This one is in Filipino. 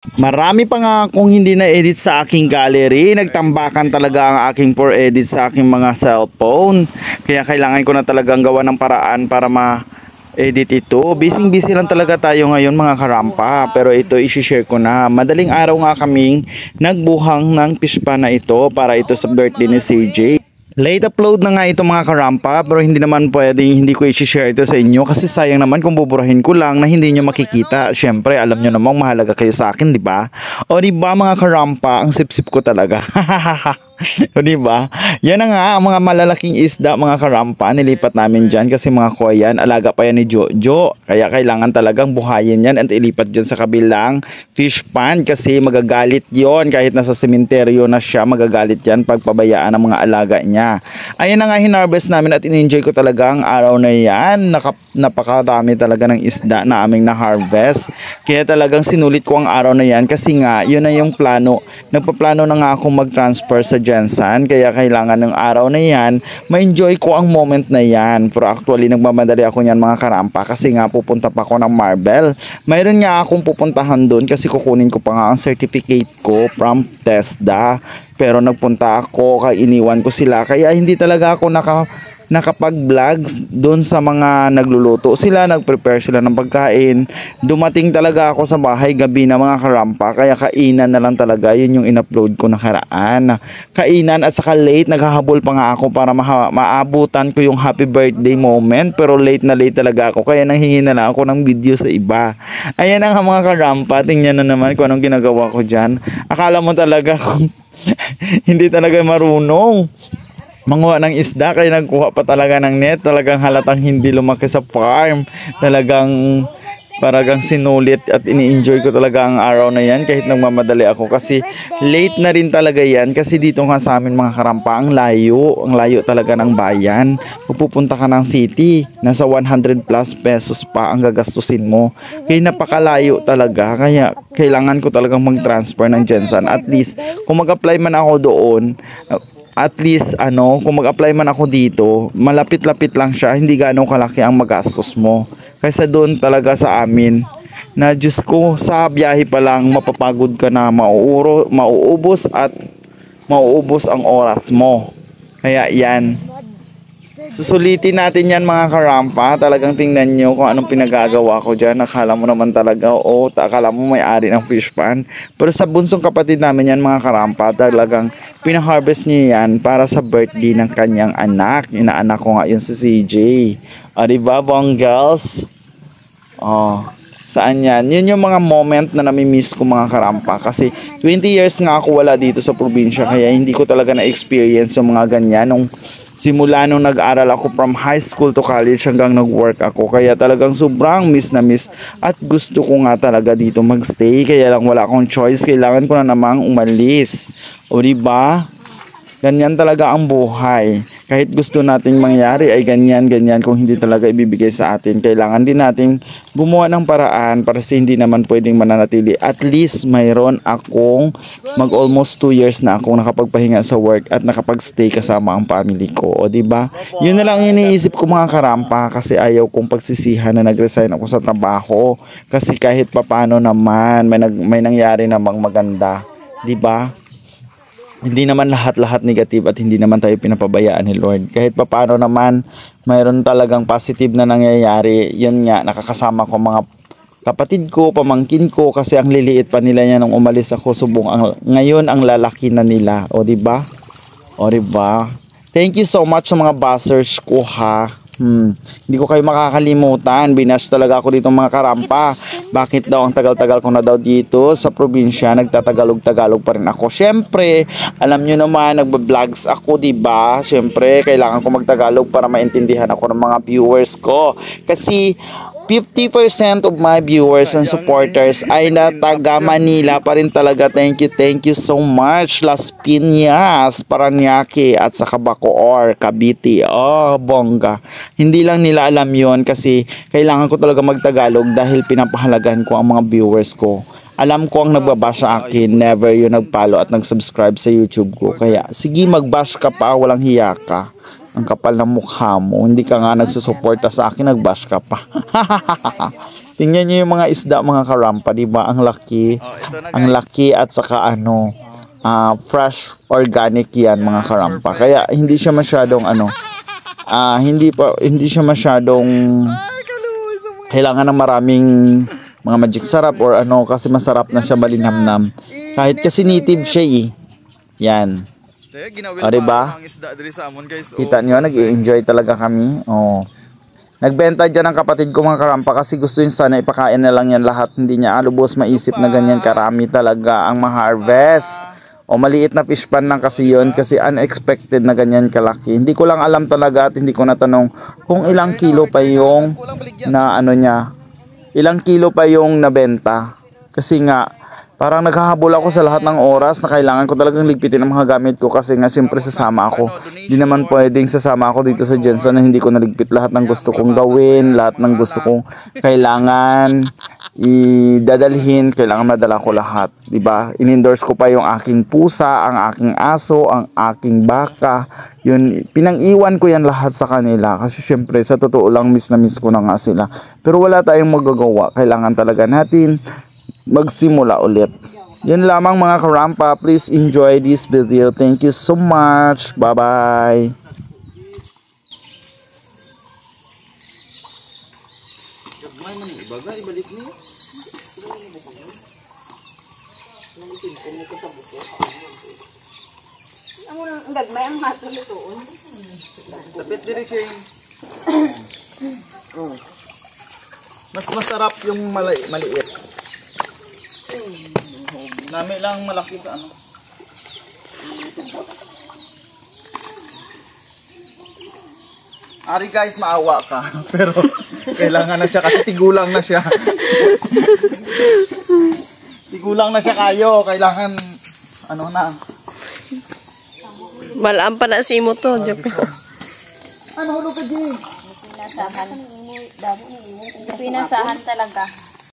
Marami pa nga akong hindi na-edit sa aking gallery. Nagtambakan talaga ang aking for edit sa aking mga cellphone. Kaya kailangan ko na talagang gawa ng paraan para ma-edit ito. Busy lang talaga tayo ngayon mga karampa. Pero ito isi-share ko na. Madaling araw nga kaming nagbuhang ng pispa na ito para ito sa birthday ni CJ. Late upload na nga ito mga karampa, pero hindi naman pwedeng hindi ko i-share ito sa inyo kasi sayang naman kung buburahin ko lang na hindi nyo makikita. Syempre alam nyo namang mahalaga kayo sa akin, di ba? O di ba mga karampa, ang sip-sip ko talaga. O diba? Yan na nga ang mga malalaking isda mga karampa. Nilipat namin dyan kasi mga koyan, alaga pa yan ni Jojo. Kaya kailangan talagang buhayin yan at ilipat dyan sa kabilang fish pond kasi magagalit yon kahit nasa sementeryo na siya, magagalit yan pag pabayaan ang mga alaga niya. Ayan na nga hinarvest namin at in-enjoy ko talaga ang araw na yan. Napakarami talaga ng isda na aming na-harvest. Kaya talagang sinulit ko ang araw na yan kasi nga yun na yung plano. Nagpaplano na nga akong mag-transfer sa Jensen, kaya kailangan ng araw na yan ma-enjoy ko ang moment na yan. Pero actually nagmamadali ako niyan mga karampa kasi nga pupunta pa ako ng Marble. Mayroon nga akong pupuntahan doon kasi kukunin ko pa nga ang certificate ko from TESDA. Pero nagpunta ako, iniwan ko sila kaya hindi talaga ako nakapag-vlogs doon sa mga nagluluto sila, nagprepare sila ng pagkain. Dumating talaga ako sa bahay gabi na mga karampa, kaya kainan na lang talaga, yun yung in-upload ko nakaraan. Kainan at saka late, naghahabol pa nga ako para maabutan ko yung happy birthday moment, pero late na late talaga ako, kaya nanghingi na lang ako ng video sa iba. Ayan ang mga karampa, tingnan na naman kung anong ginagawa ko dyan. Akala mo talaga kung hindi talaga marunong manguha ng isda kaya nagkuha pa talaga ng net. Talagang halatang hindi lumaki sa farm. Talagang sinulit at ini-enjoy ko talaga ang araw na yan kahit nagmamadali ako kasi late na rin talaga yan kasi dito nga sa amin mga karampa ang layo talaga ng bayan. Pupunta ka ng city, nasa 100 plus pesos pa ang gagastusin mo, kaya napakalayo talaga, kaya kailangan ko talagang mag-transfer ng Jensen. At least kung mag-apply man ako doon, at least kung mag-apply man ako dito, malapit-lapit lang siya, hindi ganong kalaki ang magastos mo. Kaysa doon talaga sa amin, na Diyos ko, sa biyahe pa lang mapapagod ka na, mauubos ang oras mo. Kaya yan. Susulitin natin yan mga karampa. Talagang tingnan nyo kung anong pinagagawa ko dyan. Akala mo naman talaga, akala mo may-ari ng fish pan. Pero sa bunsong kapatid namin yan mga karampa, talagang pinaharvest niya yan para sa birthday ng kanyang anak. Inaanak ko nga yun si CJ. Diba bong girls? Saan yan? Yun yung mga moment na nami-miss ko mga karampa kasi 20 years nga ako wala dito sa probinsya kaya hindi ko talaga na-experience yung mga ganyan nung simula nung nag-aral ako from high school to college hanggang nag-work ako, kaya talagang sobrang miss na miss at gusto ko nga talaga dito magstay, kaya lang wala akong choice, kailangan ko na namang umalis. O diba? Ganyan talaga ang buhay. Kahit gusto nating mangyari ay ganyan kung hindi talaga ibibigay sa atin. Kailangan din nating gumawa ng paraan para sa hindi naman pwedeng mananatili. At least mayroon akong almost 2 years na akong nakapagpahinga sa work at nakapagstay kasama ang family ko. O diba? Yun na lang iniisip ko mga karampa kasi ayaw kong pagsisihan na nag-resign ako sa trabaho. Kasi kahit papano naman may nangyari namang maganda. Diba? Hindi naman lahat-lahat negative at hindi naman tayo pinapabayaan ni Lord. Kahit papaano naman, mayroon talagang positive na nangyayari. Yan nga, nakakasama ko mga kapatid ko, pamangkin ko, kasi ang liliit pa nila niya nung umalis ako. Ngayon ang lalaki na nila. O diba? O diba? Thank you so much sa mga buzzers ko ha. Hindi ko kayo makakalimutan. Binash talaga ako dito mga karampa. Bakit daw ang tagal-tagal ko na daw dito sa probinsya, nagtatagalog-tagalog pa rin ako. Syempre, alam nyo naman, nagba-vlogs ako, diba? Syempre, kailangan ko magtagalog para maintindihan ako ng mga viewers ko. Kasi 50% of my viewers and supporters ay taga Manila pa rin talaga. Thank you so much. Las Piñas, Paranaque at saka Bacoor, Cavite. Bongga. Hindi lang nila alam yon kasi kailangan ko talaga magtagalog dahil pinapahalagahan ko ang mga viewers ko. Alam ko ang nagbabash sa akin, never yung nag-follow at nag-subscribe sa YouTube ko. Kaya sige, mag-bash ka pa, walang hiya ka. Ang kapal ng mukha mo, hindi ka nga nagsusuporta sa akin, nag-bash ka pa. Tingnan niyo yung mga isda mga karampa, di ba? Ang laki. Oh, ito na guys. Ang laki at saka ano, fresh organic yan mga karampa. Kaya hindi siya masyadong hindi siya masyadong kailangan ng maraming mga magic sarap or ano kasi masarap na siya malinamnam. Kahit kasi native siya eh. Yan. O, diba? Kita nyo, nag-i-enjoy talaga kami. Oh. Nagbenta dyan ang kapatid ko mga karampa kasi gusto yun sana ipakain na lang yan lahat. Hindi niya lubos maisip na ganyan karami talaga ang ma-harvest. O maliit na fish pan lang kasi yun kasi unexpected na ganyan kalaki. Hindi ko lang alam talaga at hindi ko natanong kung ilang kilo pa yung na ano niya. Ilang kilo pa yung nabenta. Kasi nga parang naghahabol ako sa lahat ng oras na kailangan ko talagang ligpitin ang mga gamit ko kasi nga siyempre sasama ako. Hindi naman pwedeng sasama ako dito sa Jensen na hindi ko naligpit lahat ng gusto kong gawin, lahat ng gusto kong kailangan idadalhin, kailangan madala ko lahat, 'di ba? In-endorse ko pa yung aking pusa, ang aking aso, ang aking baka. Yun, pinang-iwan ko yan lahat sa kanila kasi syempre sa totoo lang miss na miss ko na nga sila. Pero wala tayong magagawa. Kailangan talaga natin magsimula ulit. Yun lamang mga karampa. Please enjoy this video. Thank you so much. Bye-bye. Ang gagmay ang hatong lutoon. Tapit din siya yung... Mas masarap yung maliit. Nami lang malaki sa ano. Ari guys, maawa ka. Pero kailangan na siya kasi tigulang na siya. Tigulang na siya kayo. Kailangan ano na. Malaan pa na si mo to. Ano hulog ka, Jay? Pinasahan. Pinasahan talaga.